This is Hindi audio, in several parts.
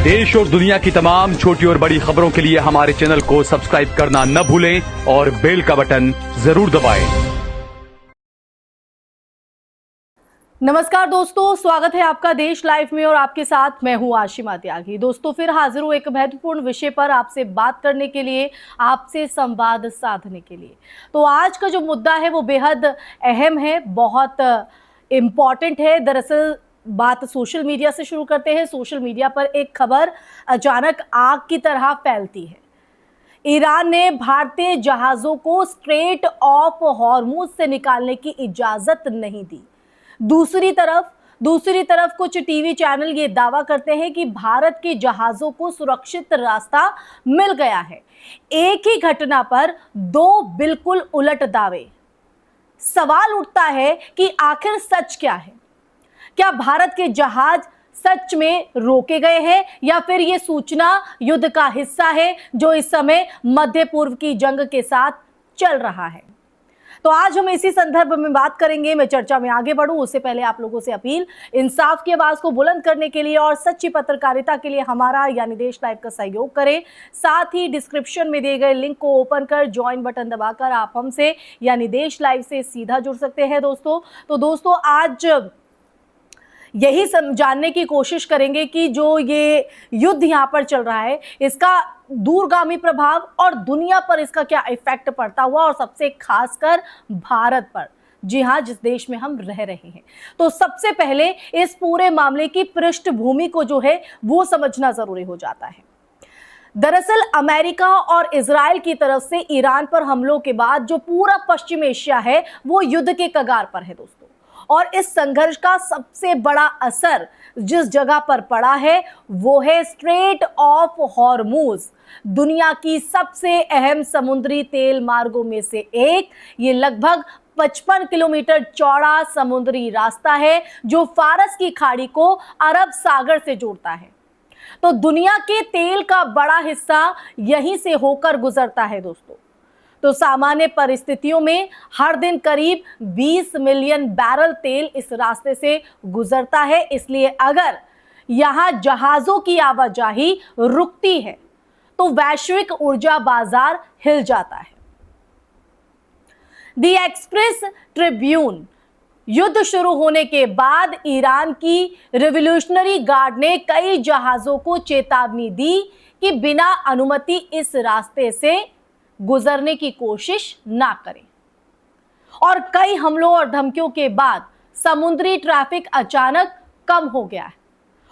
देश और दुनिया की तमाम छोटी और बड़ी खबरों के लिए हमारे चैनल को सब्सक्राइब करना न भूलें और बेल का बटन जरूर दबाएं। नमस्कार दोस्तों, स्वागत है आपका देश लाइव में और आपके साथ मैं हूं आशिमा त्यागी। दोस्तों, फिर हाजिर हूं एक महत्वपूर्ण विषय पर आपसे बात करने के लिए, आपसे संवाद साधने के लिए। तो आज का जो मुद्दा है वो बेहद अहम है, बहुत इम्पॉर्टेंट है। दरअसल बात सोशल मीडिया से शुरू करते हैं। सोशल मीडिया पर एक खबर अचानक आग की तरह फैलती है। ईरान ने भारतीय जहाज़ों को स्ट्रेट ऑफ हॉर्मुज से निकालने की इजाज़त नहीं दी। दूसरी तरफ कुछ टीवी चैनल ये दावा करते हैं कि भारत के जहाज़ों को सुरक्षित रास्ता मिल गया है। एक ही घटना पर दो बिल्कुल उलट दावे। सवाल उठता है कि आखिर सच क्या है? क्या भारत के जहाज सच में रोके गए हैं या फिर ये सूचना युद्ध का हिस्सा है जो इस समय मध्य पूर्व की जंग के साथ चल रहा है? तो आज हम इसी संदर्भ में बात करेंगे। मैं चर्चा में आगे बढ़ूं उससे पहले आप लोगों से अपील, इंसाफ की आवाज को बुलंद करने के लिए और सच्ची पत्रकारिता के लिए हमारा यानी देश लाइव का सहयोग करें। साथ ही डिस्क्रिप्शन में दिए गए लिंक को ओपन कर ज्वाइन बटन दबाकर आप हमसे यानी देश लाइव से सीधा जुड़ सकते हैं दोस्तों आज यही जानने की कोशिश करेंगे कि जो ये युद्ध यहाँ पर चल रहा है इसका दूरगामी प्रभाव और दुनिया पर इसका क्या इफेक्ट पड़ता हुआ, और सबसे खासकर भारत पर, जी हाँ, जिस देश में हम रह रहे हैं। तो सबसे पहले इस पूरे मामले की पृष्ठभूमि को जो है वो समझना जरूरी हो जाता है। दरअसल अमेरिका और इजराइल की तरफ से ईरान पर हमलों के बाद जो पूरा पश्चिम एशिया है वो युद्ध के कगार पर है दोस्तों। और इस संघर्ष का सबसे बड़ा असर जिस जगह पर पड़ा है वो है स्ट्रेट ऑफ हॉर्मुज, दुनिया की सबसे अहम समुद्री तेल मार्गों में से एक। ये लगभग 55 किलोमीटर चौड़ा समुद्री रास्ता है जो फारस की खाड़ी को अरब सागर से जोड़ता है। तो दुनिया के तेल का बड़ा हिस्सा यहीं से होकर गुजरता है दोस्तों। तो सामान्य परिस्थितियों में हर दिन करीब 20 मिलियन बैरल तेल इस रास्ते से गुजरता है। इसलिए अगर यहां जहाजों की आवाजाही रुकती है तो वैश्विक ऊर्जा बाजार हिल जाता है। द एक्सप्रेस ट्रिब्यून, युद्ध शुरू होने के बाद ईरान की रिवॉल्यूशनरी गार्ड ने कई जहाजों को चेतावनी दी कि बिना अनुमति इस रास्ते से गुजरने की कोशिश ना करें। और कई हमलों और धमकियों के बाद समुद्री ट्रैफिक अचानक कम हो गया है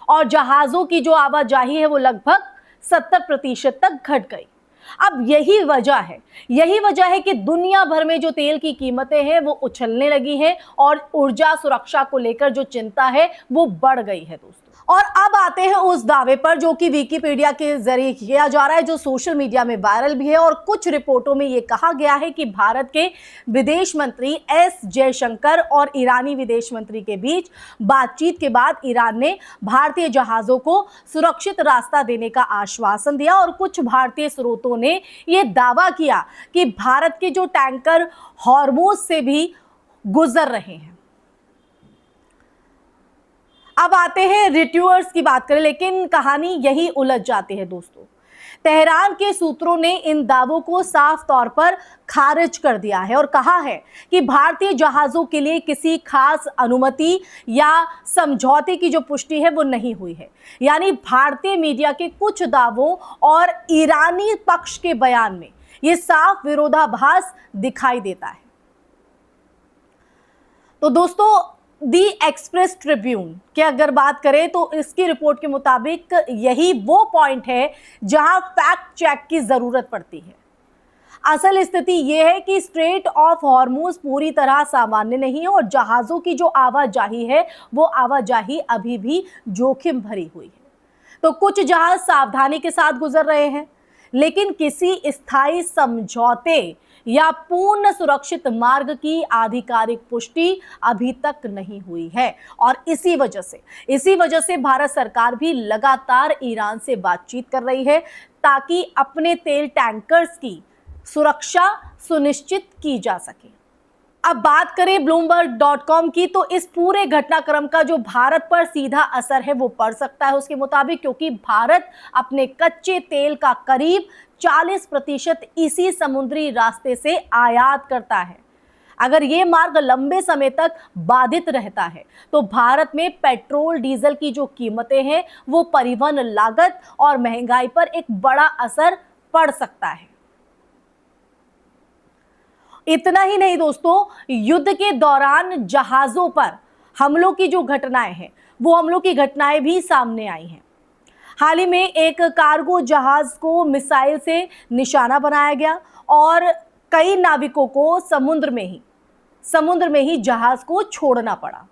और जहाजों की जो आवाजाही है वो लगभग 70% तक घट गई। अब यही वजह है कि दुनिया भर में जो तेल की कीमतें हैं वो उछलने लगी हैं और ऊर्जा सुरक्षा को लेकर जो चिंता है वो बढ़ गई है दोस्तों। और अब आते हैं उस दावे पर जो कि विकिपीडिया के जरिए किया जा रहा है, जो सोशल मीडिया में वायरल भी है। और कुछ रिपोर्टों में ये कहा गया है कि भारत के विदेश मंत्री एस जयशंकर और ईरानी विदेश मंत्री के बीच बातचीत के बाद ईरान ने भारतीय जहाजों को सुरक्षित रास्ता देने का आश्वासन दिया। और कुछ भारतीय स्रोतों ने ये दावा किया कि भारत के जो टैंकर हॉर्मुज से भी गुजर रहे हैं। अब आते हैं रिट्यूअर्स की बात करें, लेकिन कहानी यही उलझ जाती है दोस्तों। तेहरान के सूत्रों ने इन दावों को साफ तौर पर खारिज कर दिया है और कहा है कि भारतीय जहाजों के लिए किसी खास अनुमति या समझौते की जो पुष्टि है वो नहीं हुई है। यानी भारतीय मीडिया के कुछ दावों और ईरानी पक्ष के बयान में ये साफ विरोधाभास दिखाई देता है। तो दोस्तों, दी एक्सप्रेस ट्रिब्यून की अगर बात करें तो इसकी रिपोर्ट के मुताबिक यही वो पॉइंट है जहां फैक्ट चेक की जरूरत पड़ती है। असल स्थिति यह है कि स्ट्रेट ऑफ हॉर्मुज पूरी तरह सामान्य नहीं है और जहाजों की जो आवाजाही है वो आवाजाही अभी भी जोखिम भरी हुई है। तो कुछ जहाज सावधानी के साथ गुजर रहे हैं, लेकिन किसी स्थायी समझौते या पूर्ण सुरक्षित मार्ग की आधिकारिक पुष्टि अभी तक नहीं हुई है। और इसी वजह से भारत सरकार भी लगातार ईरान से बातचीत कर रही है ताकि अपने तेल टैंकर्स की सुरक्षा सुनिश्चित की जा सके। अब बात करें Bloomberg.com की, तो इस पूरे घटनाक्रम का जो भारत पर सीधा असर है वो पड़ सकता है उसके मुताबिक, क्योंकि भारत अपने कच्चे तेल का करीब 40% इसी समुद्री रास्ते से आयात करता है। अगर ये मार्ग लंबे समय तक बाधित रहता है तो भारत में पेट्रोल डीजल की जो कीमतें हैं वो परिवहन लागत और महंगाई पर एक बड़ा असर पड़ सकता है। इतना ही नहीं दोस्तों, युद्ध के दौरान जहाजों पर हमलों की जो घटनाएं हैं वो हमलों की घटनाएं भी सामने आई हैं। हाल ही में एक कार्गो जहाज को मिसाइल से निशाना बनाया गया और कई नाविकों को समुद्र में ही जहाज को छोड़ना पड़ा।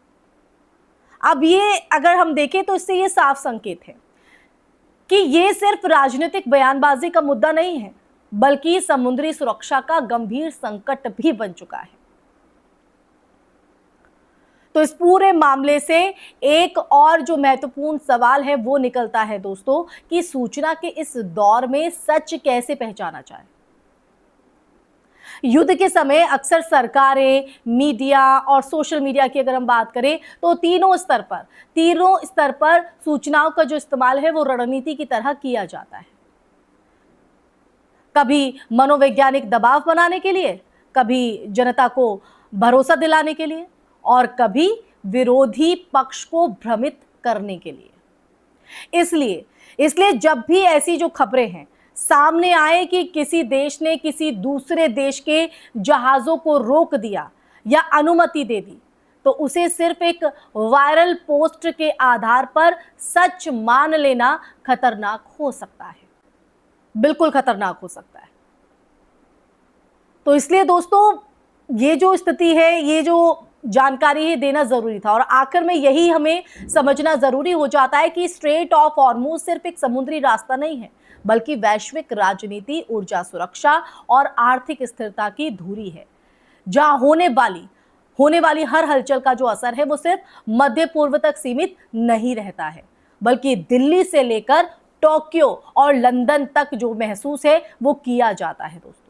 अब ये अगर हम देखें तो इससे ये साफ संकेत है कि ये सिर्फ राजनीतिक बयानबाजी का मुद्दा नहीं है, बल्कि समुद्री सुरक्षा का गंभीर संकट भी बन चुका है। तो इस पूरे मामले से एक और जो महत्वपूर्ण सवाल है वो निकलता है दोस्तों कि सूचना के इस दौर में सच कैसे पहचाना जाए। युद्ध के समय अक्सर सरकारें, मीडिया और सोशल मीडिया की अगर हम बात करें तो तीनों स्तर पर सूचनाओं का जो इस्तेमाल है वो रणनीति की तरह किया जाता है। कभी मनोवैज्ञानिक दबाव बनाने के लिए, कभी जनता को भरोसा दिलाने के लिए और कभी विरोधी पक्ष को भ्रमित करने के लिए। इसलिए जब भी ऐसी जो खबरें हैं सामने आए कि किसी देश ने किसी दूसरे देश के जहाजों को रोक दिया या अनुमति दे दी, तो उसे सिर्फ एक वायरल पोस्ट के आधार पर सच मान लेना खतरनाक हो सकता है, बिल्कुल खतरनाक हो सकता है। तो इसलिए दोस्तों ये जो स्थिति है, ये जो जानकारी है देना जरूरी था और आखिर में यही हमें समझना जरूरी हो जाता है कि स्ट्रेट ऑफ हॉर्मुज सिर्फ एक समुद्री रास्ता नहीं है, बल्कि वैश्विक राजनीति, ऊर्जा सुरक्षा और आर्थिक स्थिरता की धुरी है, जहां होने वाली हर हलचल का जो असर है वो सिर्फ मध्य पूर्व तक सीमित नहीं रहता है, बल्कि दिल्ली से लेकर टोक्यो और लंदन तक जो महसूस है वो किया जाता है दोस्तों।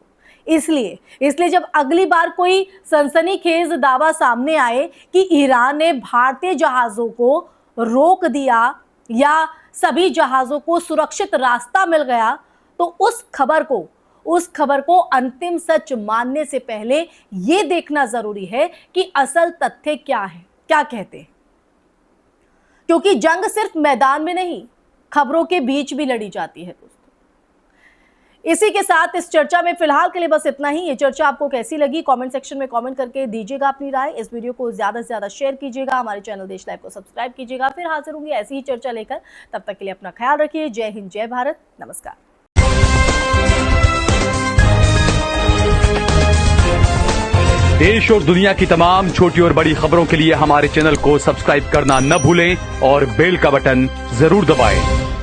इसलिए जब अगली बार कोई सनसनीखेज दावा सामने आए कि ईरान ने भारतीय जहाजों को रोक दिया या सभी जहाजों को सुरक्षित रास्ता मिल गया, तो उस खबर को अंतिम सच मानने से पहले यह देखना जरूरी है कि असल तथ्य क्या है, क्या कहते हैं। क्योंकि जंग सिर्फ मैदान में नहीं, खबरों के बीच भी लड़ी जाती है दोस्तों। इसी के साथ इस चर्चा में फिलहाल के लिए बस इतना ही। ये चर्चा आपको कैसी लगी कमेंट सेक्शन में कमेंट करके दीजिएगा अपनी राय। इस वीडियो को ज्यादा से ज्यादा शेयर कीजिएगा, हमारे चैनल देश लाइव को सब्सक्राइब कीजिएगा। फिर हाजिर होंगे ऐसी ही चर्चा लेकर, तब तक के लिए अपना ख्याल रखिए। जय हिंद, जय भारत, नमस्कार। देश और दुनिया की तमाम छोटी और बड़ी खबरों के लिए हमारे चैनल को सब्सक्राइब करना न भूलें और बेल का बटन जरूर दबाएं।